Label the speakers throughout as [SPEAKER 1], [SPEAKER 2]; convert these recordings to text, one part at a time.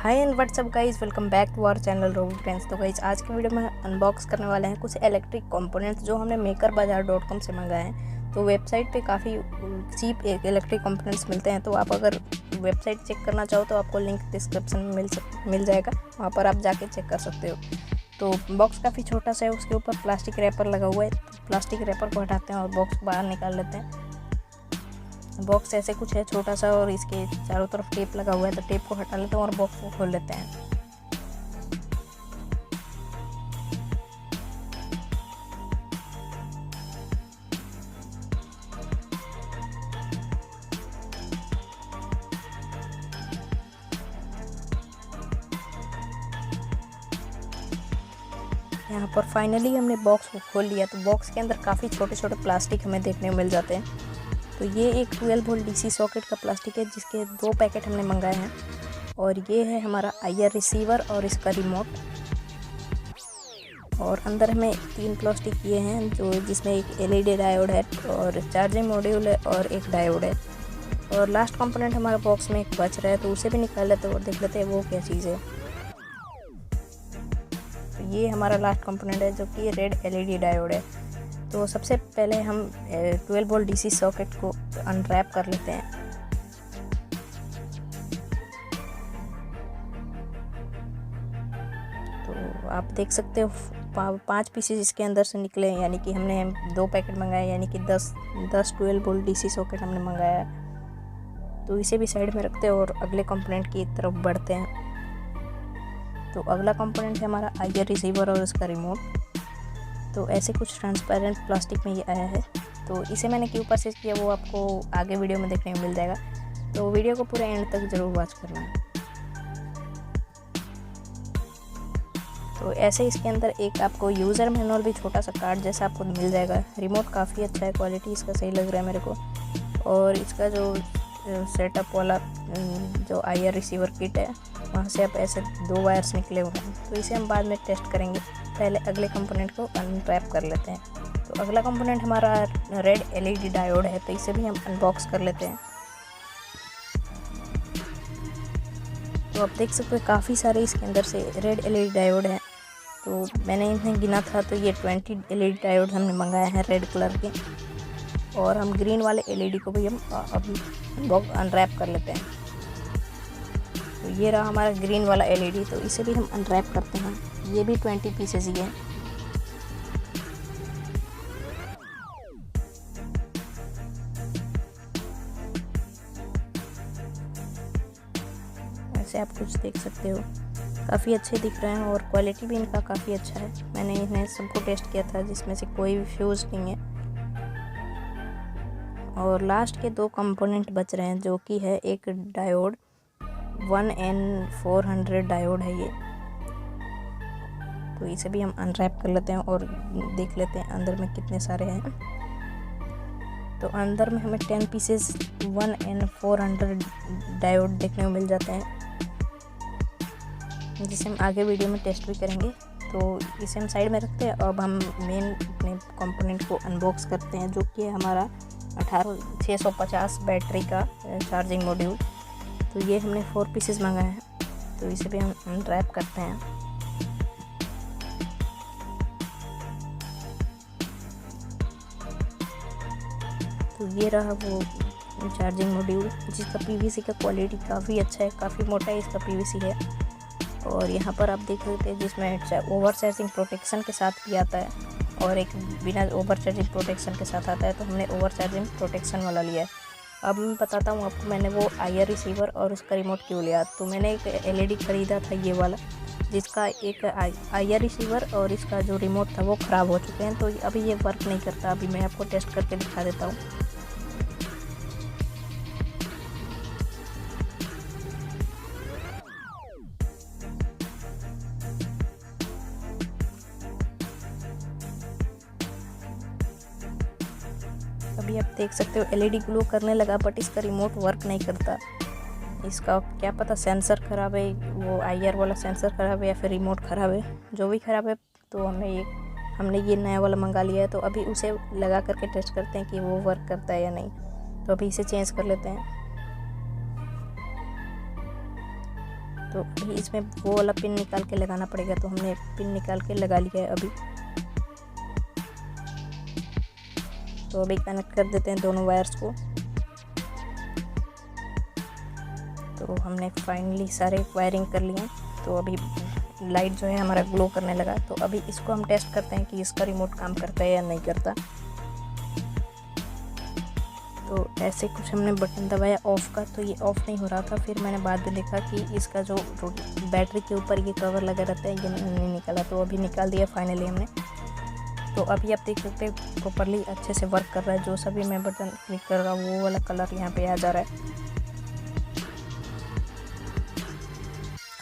[SPEAKER 1] Hi and what's up guys, welcome back to our channel Robo friends. तो guys आज की video में unbox करने वाले हैं कुछ इलेक्ट्रिक कंपोनेंट्स जो हमने मेकरबाजार.com से मंगाए हैं। तो वेबसाइट पे काफ़ी चीप इलेक्ट्रिक कंपोनेंट्स मिलते हैं। तो आप अगर वेबसाइट चेक करना चाहो तो आपको लिंक डिस्क्रिप्शन में मिल जाएगा, वहाँ पर आप जाके चेक कर सकते हो। तो बॉक्स काफ़ी छोटा सा है, उसके ऊपर प्लास्टिक रैपर लगा हुआ है। तो प्लास्टिक रैपर को हटाते हैं और बॉक्स बाहर निकाल लेते हैं। बॉक्स ऐसे कुछ है छोटा सा और इसके चारों तरफ टेप लगा हुआ है। तो टेप को हटा लेते हैं और बॉक्स को खोल लेते हैं। यहाँ पर फाइनली हमने बॉक्स को खोल लिया। तो बॉक्स के अंदर काफ़ी छोटे छोटे प्लास्टिक हमें देखने को मिल जाते हैं। तो ये एक 12 वोल्ट डीसी सॉकेट का प्लास्टिक है जिसके 2 पैकेट हमने मंगाए हैं। और ये है हमारा आईआर रिसीवर और इसका रिमोट। और अंदर हमें 3 प्लास्टिक ये हैं जो जिसमें एक एलईडी डायोड है और चार्जिंग मॉड्यूल है और एक डायोड है। और लास्ट कंपोनेंट हमारे बॉक्स में एक बच रहा है, तो उसे भी निकाल लेते हैं और देख लेते हैं वो क्या चीज़ है। तो ये हमारा लास्ट कंपोनेंट है जो कि रेड एलईडी डायोड है। तो सबसे पहले हम 12 वोल्ट डीसी सॉकेट को अनरैप कर लेते हैं। तो आप देख सकते हो 5 पीसेस इसके अंदर से निकले, यानी कि हमने 2 पैकेट मंगाए, यानी कि 10 12 वोल्ट डीसी सॉकेट हमने मंगाया है। तो इसे भी साइड में रखते हैं और अगले कंपोनेंट की तरफ बढ़ते हैं। तो अगला कंपोनेंट है हमारा आईआर रिसीवर और उसका रिमोट। तो ऐसे कुछ ट्रांसपेरेंट प्लास्टिक में ये आया है। तो इसे मैंने क्यों परचेज किया वो आपको आगे वीडियो में देखने को मिल जाएगा। तो वीडियो को पूरे एंड तक ज़रूर वॉच करना है। तो ऐसे इसके अंदर एक आपको यूज़र मैनुअल भी छोटा सा कार्ड जैसा आपको मिल जाएगा। रिमोट काफ़ी अच्छा है, क्वालिटी इसका सही लग रहा है मेरे को। और इसका जो सेटअप वाला जो आईआर रिसीवर किट है वहाँ से आप ऐसे 2 वायर्स निकले हुए हैं। तो इसे हम बाद में टेस्ट करेंगे, पहले अगले कंपोनेंट को अनरैप कर लेते हैं। तो अगला कंपोनेंट हमारा रेड एलईडी डायोड है, तो इसे भी हम अनबॉक्स कर लेते हैं। तो आप देख सकते हो काफ़ी सारे इसके अंदर से रेड एलईडी डायोड हैं। तो मैंने इन्हें गिना था, तो ये 20 एलईडी डायोड हमने मंगाए हैं रेड कलर के। और हम ग्रीन वाले एलईडी को भी हम अब अनरैप कर लेते हैं। तो ये रहा हमारा ग्रीन वाला एलईडी, तो इसे भी हम अनरैप करते हैं। ये भी 20 पीसेस ही है। ऐसे आप कुछ देख सकते हो, काफ़ी अच्छे दिख रहे हैं और क्वालिटी भी इनका काफ़ी अच्छा है। मैंने इन्हें सबको टेस्ट किया था जिसमें से कोई भी फ्यूज़ नहीं है। और लास्ट के 2 कंपोनेंट बच रहे हैं जो कि है एक डायोड 1N400 डायोड है ये। तो इसे भी हम अनरैप कर लेते हैं और देख लेते हैं अंदर में कितने सारे हैं। तो अंदर में हमें 10 पीसेस 1N400 डायोड देखने को मिल जाते हैं, जिसे हम आगे वीडियो में टेस्ट भी करेंगे। तो इसे हम साइड में रखते हैं। अब हम मेन अपने कंपोनेंट को अनबॉक्स करते हैं जो कि है हमारा 18650 बैटरी का चार्जिंग मॉड्यूल। तो ये हमने 4 पीसेस मंगाए हैं, तो इसे भी हम अनरैप करते हैं। तो ये रहा वो चार्जिंग मॉड्यूल जिसका पीवीसी का क्वालिटी काफ़ी अच्छा है, काफ़ी मोटा है इसका पीवीसी है। और यहाँ पर आप देख सकते हैं जिसमें ओवर चार्जिंग प्रोटेक्शन के साथ भी आता है और एक बिना ओवर चार्जिंग प्रोटेक्शन के साथ आता है। तो हमने ओवर चार्जिंग प्रोटेक्शन वाला लिया है। अब मैं बताता हूँ आपको मैंने वो आईआर रिसीवर और उसका रिमोट क्यों लिया। तो मैंने एक एलईडी ख़रीदा था ये वाला, जिसका एक आईआर रिसीवर और इसका जो रिमोट था वो ख़राब हो चुके हैं। तो अभी ये वर्क नहीं करता। अभी मैं आपको टेस्ट करके दिखा देता हूँ। अभी आप देख सकते हो एलईडी ग्लो करने लगा, बट इसका रिमोट वर्क नहीं करता। इसका क्या पता सेंसर ख़राब है, वो आईआर वाला सेंसर ख़राब है या फिर रिमोट ख़राब है। जो भी ख़राब है तो हमने ये नया वाला मंगा लिया है। तो अभी उसे लगा करके टेस्ट करते हैं कि वो वर्क करता है या नहीं। तो अभी इसे चेंज कर लेते हैं। तो अभी इसमें वो वाला पिन निकाल के लगाना पड़ेगा, तो हमने पिन निकाल के लगा लिया है अभी। तो अभी कनेक्ट कर देते हैं दोनों वायर्स को। तो हमने फाइनली सारे वायरिंग कर लिए। तो अभी लाइट जो है हमारा ग्लो करने लगा। तो अभी इसको हम टेस्ट करते हैं कि इसका रिमोट काम करता है या नहीं करता। तो ऐसे कुछ हमने बटन दबाया ऑफ़ का, तो ये ऑफ़ नहीं हो रहा था। फिर मैंने बाद में देखा कि इसका जो बैटरी के ऊपर ये कवर लगा रहता है, ये नहीं निकाला। तो अभी निकाल दिया फाइनली हमने। तो अभी आप देख सकते हैं प्रॉपरली अच्छे से वर्क कर रहा है। जो सभी मैं बटन क्लिक कर रहा हूँ वो वाला कलर यहाँ पे आ जा रहा है।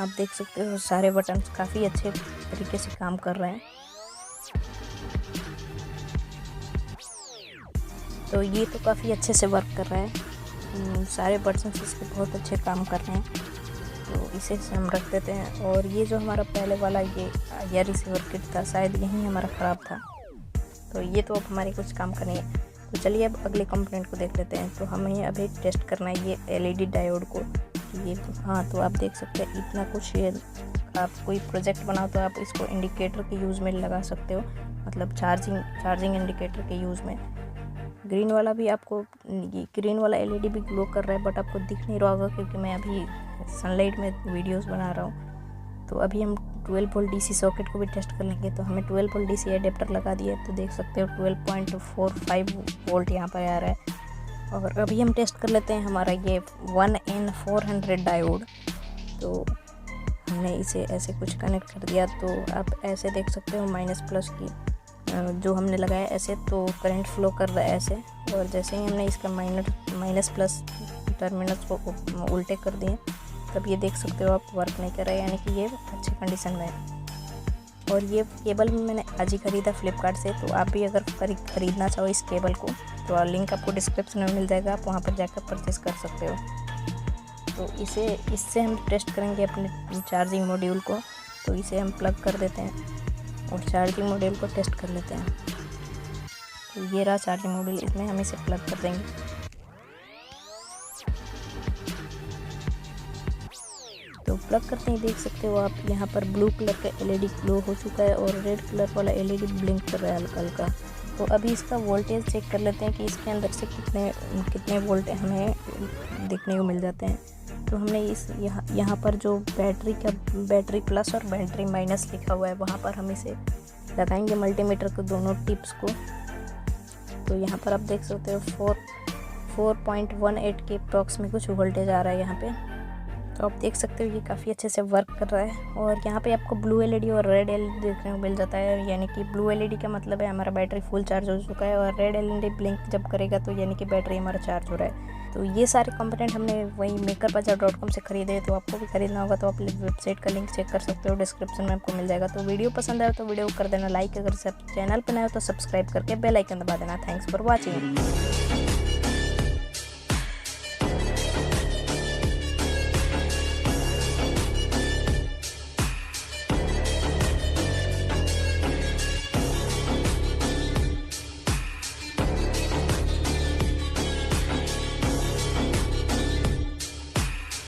[SPEAKER 1] आप देख सकते हो सारे बटन काफ़ी अच्छे तरीके से काम कर रहे हैं। तो ये तो काफ़ी अच्छे से वर्क कर रहा है। सारे बटन इसके बहुत अच्छे काम कर रहे हैं। तो इसे हम रख देते हैं। और ये जो हमारा पहले वाला ये ईयर रिसीवर किट था, शायद यही हमारा ख़राब था। तो ये तो अब हमारे कुछ काम करेंगे। तो चलिए अब अगले कंपोनेंट को देख लेते हैं। तो हमें अभी टेस्ट करना है ये LED डायोड को। ये हाँ, तो आप देख सकते हैं इतना कुछ। ये आप कोई प्रोजेक्ट बनाओ तो आप इसको इंडिकेटर के यूज़ में लगा सकते हो, मतलब चार्जिंग इंडिकेटर के यूज़ में। ग्रीन वाला भी आपको, ग्रीन वाला LED भी ग्लो कर रहा है, बट आपको दिख नहीं रहा होगा क्योंकि मैं अभी सनलाइट में वीडियोस बना रहा हूँ। तो अभी हम 12 वोल्ट DC सॉकेट को भी टेस्ट कर लेंगे। तो हमने 12 वोल्ट DC एडेप्टर लगा दिया है। तो देख सकते हो 12.45 वोल्ट यहाँ पर आ रहा है। और अभी हम टेस्ट कर लेते हैं हमारा ये 1N400 डायोड। तो हमने इसे ऐसे कुछ कनेक्ट कर दिया। तो आप ऐसे देख सकते हो माइनस प्लस की जो हमने लगाया ऐसे, तो करंट फ्लो कर रहा है ऐसे। और जैसे ही हमने इसका माइनस प्लस टर्मिनल्स को उल्टे कर दिए, तब ये देख सकते हो आप वर्क नहीं कर रहा है, यानी कि ये अच्छे कंडीशन में है। और ये केबल मैंने आज ही ख़रीदा फ्लिपकार्ट से। तो आप भी अगर ख़रीदना चाहो इस केबल को, तो लिंक आपको डिस्क्रिप्शन में मिल जाएगा, आप वहाँ पर जाकर परचेस कर सकते हो। तो इससे हम टेस्ट करेंगे अपने चार्जिंग मॉड्यूल को। तो इसे हम प्लग कर देते हैं और चार्जिंग मॉड्यूल को टेस्ट कर लेते हैं। तो ये रहा चार्जिंग मॉड्यूल, इसमें हम इसे प्लग कर देंगे। तो प्लग करते ही देख सकते हो आप यहाँ पर ब्लू कलर का LED ग्लो हो चुका है और रेड कलर वाला LED ब्लिंक कर रहा है हल्का हल्का। तो अभी इसका वोल्टेज चेक कर लेते हैं कि इसके अंदर से कितने वोल्ट हमें देखने को मिल जाते हैं। तो हमने इस यहाँ पर जो बैटरी प्लस और बैटरी माइनस लिखा हुआ है, वहाँ पर हम इसे लगाएंगे मल्टीमीटर को, दोनों टिप्स को। तो यहाँ पर आप देख सकते हो 4.18 के अप्रॉक्स में कुछ वोल्टेज आ रहा है यहाँ पे। तो आप देख सकते हो ये काफ़ी अच्छे से वर्क कर रहा है। और यहाँ पे आपको ब्लू LED और रेड LED देखने को मिल जाता है, यानी कि ब्लू LED का मतलब है हमारा बैटरी फुल चार्ज हो चुका है, और रेड LED ब्लिंक जब करेगा तो यानी कि बैटरी हमारा चार्ज हो रहा है। तो ये सारे कंपोनेंट हमने वही makerbazaar.com से खरीदे। तो आपको भी खरीदना होगा तो आप वेबसाइट का लिंक चेक कर सकते हो, डिस्क्रिप्शन में आपको मिल जाएगा। तो वीडियो पसंद आए तो वीडियो को कर देना लाइक, अगर सब चैनल पर नए हो तो सब्सक्राइब करके बेल आइकन दबा देना। Thanks for watching.